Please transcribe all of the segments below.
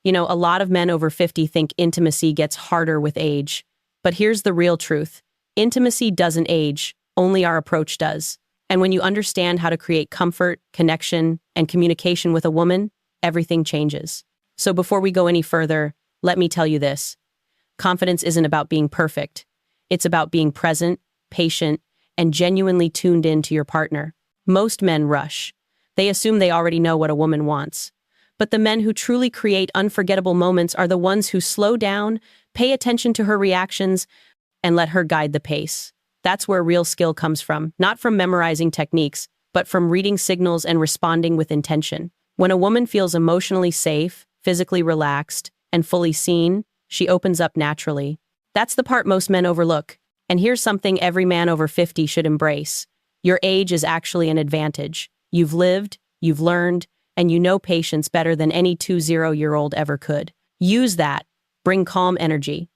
A lot of men over 50 think intimacy gets harder with age. But here's the real truth. Intimacy doesn't age, only our approach does. And when you understand how to create comfort, connection, and communication with a woman, everything changes. So before we go any further, let me tell you this. Confidence isn't about being perfect. It's about being present, patient, and genuinely tuned in to your partner. Most men rush. They assume they already know what a woman wants. But the men who truly create unforgettable moments are the ones who slow down, pay attention to her reactions, and let her guide the pace. That's where real skill comes from, not from memorizing techniques, but from reading signals and responding with intention. When a woman feels emotionally safe, physically relaxed, and fully seen, she opens up naturally. That's the part most men overlook. And here's something every man over 50 should embrace. Your age is actually an advantage. You've lived, you've learned, and you know patience better than any 20-year-old ever could. Use that. Bring calm energy.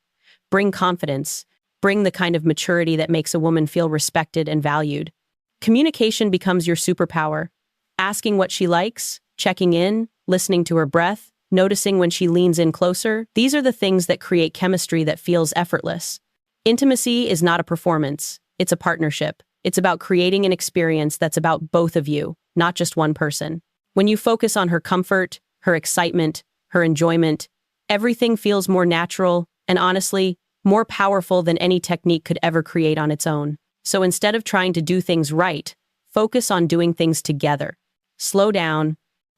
Bring confidence. Bring the kind of maturity that makes a woman feel respected and valued. Communication becomes your superpower. Asking what she likes, checking in, listening to her breath, noticing when she leans in closer, these are the things that create chemistry that feels effortless. Intimacy is not a performance. It's a partnership. It's about creating an experience that's about both of you, not just one person. When you focus on her comfort, her excitement, her enjoyment, everything feels more natural and honestly, more powerful than any technique could ever create on its own. So instead of trying to do things right, focus on doing things together. Slow down,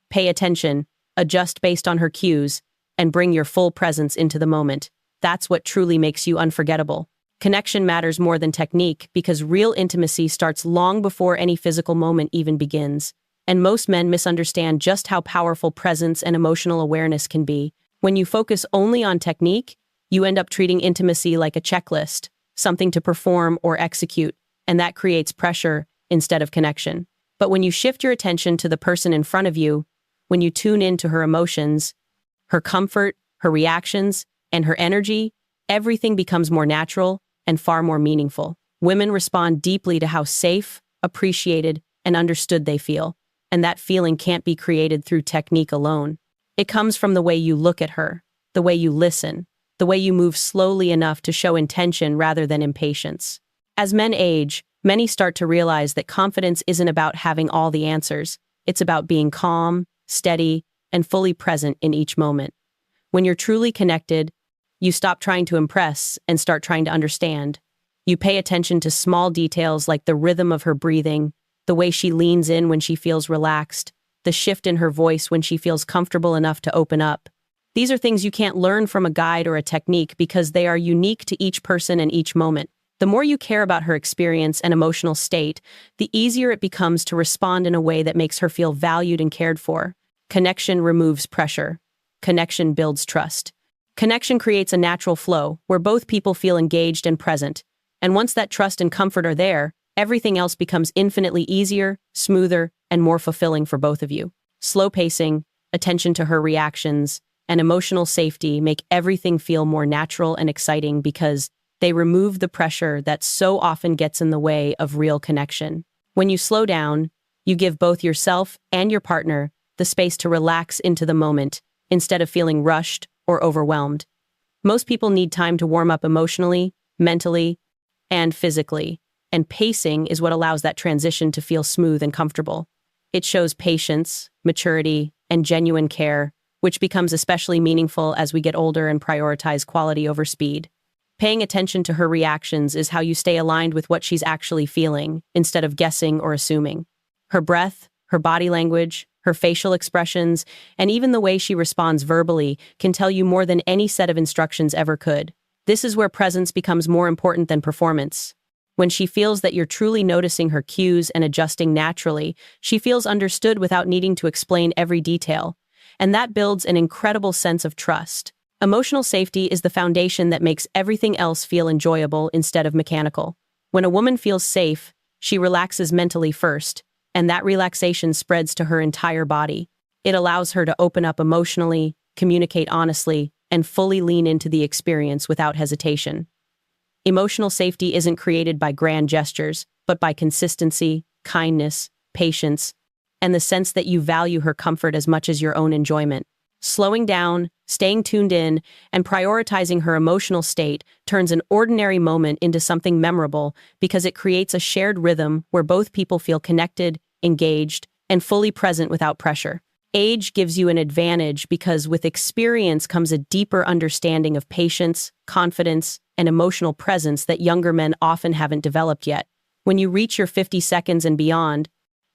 pay attention, adjust based on her cues, and bring your full presence into the moment. That's what truly makes you unforgettable. Connection matters more than technique because real intimacy starts long before any physical moment even begins. And most men misunderstand just how powerful presence and emotional awareness can be. When you focus only on technique, you end up treating intimacy like a checklist, something to perform or execute, and that creates pressure instead of connection. But when you shift your attention to the person in front of you, when you tune into her emotions, her comfort, her reactions, and her energy, everything becomes more natural and far more meaningful. Women respond deeply to how safe, appreciated, and understood they feel, and that feeling can't be created through technique alone. It comes from the way you look at her, the way you listen, the way you move slowly enough to show intention rather than impatience. As men age, many start to realize that confidence isn't about having all the answers. It's about being calm, steady, and fully present in each moment. When you're truly connected, you stop trying to impress and start trying to understand. You pay attention to small details like the rhythm of her breathing, the way she leans in when she feels relaxed, the shift in her voice when she feels comfortable enough to open up. These are things you can't learn from a guide or a technique because they are unique to each person and each moment. The more you care about her experience and emotional state, the easier it becomes to respond in a way that makes her feel valued and cared for. Connection removes pressure. Connection builds trust. Connection creates a natural flow where both people feel engaged and present. And once that trust and comfort are there, everything else becomes infinitely easier, smoother, and more fulfilling for both of you. Slow pacing, attention to her reactions, and emotional safety make everything feel more natural and exciting because they remove the pressure that so often gets in the way of real connection. When you slow down, you give both yourself and your partner the space to relax into the moment instead of feeling rushed or overwhelmed. Most people need time to warm up emotionally, mentally, and physically, and pacing is what allows that transition to feel smooth and comfortable. It shows patience, maturity, and genuine care, which becomes especially meaningful as we get older and prioritize quality over speed. Paying attention to her reactions is how you stay aligned with what she's actually feeling, instead of guessing or assuming. Her breath, her body language, her facial expressions, and even the way she responds verbally can tell you more than any set of instructions ever could. This is where presence becomes more important than performance. When she feels that you're truly noticing her cues and adjusting naturally, she feels understood without needing to explain every detail. And that builds an incredible sense of trust. Emotional safety is the foundation that makes everything else feel enjoyable instead of mechanical. When a woman feels safe, she relaxes mentally first, and that relaxation spreads to her entire body. It allows her to open up emotionally, communicate honestly, and fully lean into the experience without hesitation. Emotional safety isn't created by grand gestures, but by consistency, kindness, patience, and the sense that you value her comfort as much as your own enjoyment. Slowing down, Staying tuned in and prioritizing her emotional state turns an ordinary moment into something memorable because it creates a shared rhythm where both people feel connected, engaged, and fully present without pressure. Age gives you an advantage because with experience comes a deeper understanding of patience, confidence, and emotional presence that younger men often haven't developed yet. When you reach your 50 seconds and beyond,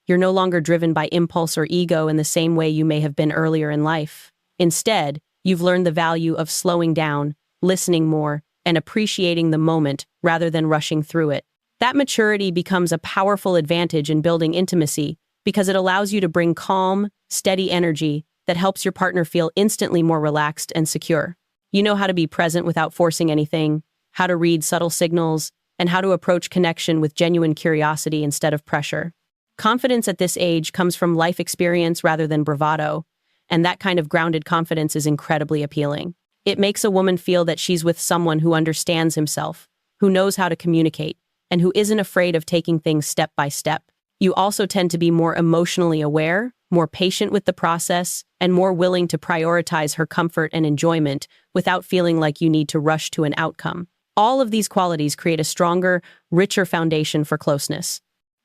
you're no longer driven by impulse or ego in the same way you may have been earlier in life. Instead, you've learned the value of slowing down, listening more, and appreciating the moment rather than rushing through it. That maturity becomes a powerful advantage in building intimacy because it allows you to bring calm, steady energy that helps your partner feel instantly more relaxed and secure. You know how to be present without forcing anything, how to read subtle signals, and how to approach connection with genuine curiosity instead of pressure. Confidence at this age comes from life experience rather than bravado, and that kind of grounded confidence is incredibly appealing. It makes a woman feel that she's with someone who understands himself, who knows how to communicate, and who isn't afraid of taking things step by step. You also tend to be more emotionally aware, more patient with the process, and more willing to prioritize her comfort and enjoyment without feeling like you need to rush to an outcome. All of these qualities create a stronger, richer foundation for closeness.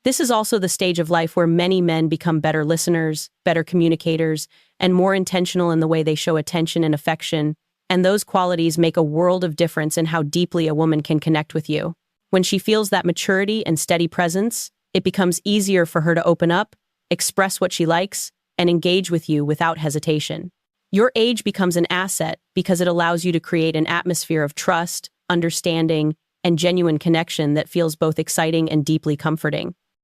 This is also the stage of life where many men become better listeners, better communicators, and more intentional in the way they show attention and affection, and those qualities make a world of difference in how deeply a woman can connect with you. When she feels that maturity and steady presence, it becomes easier for her to open up, express what she likes, and engage with you without hesitation. Your age becomes an asset because it allows you to create an atmosphere of trust, understanding, and genuine connection that feels both exciting and deeply comforting.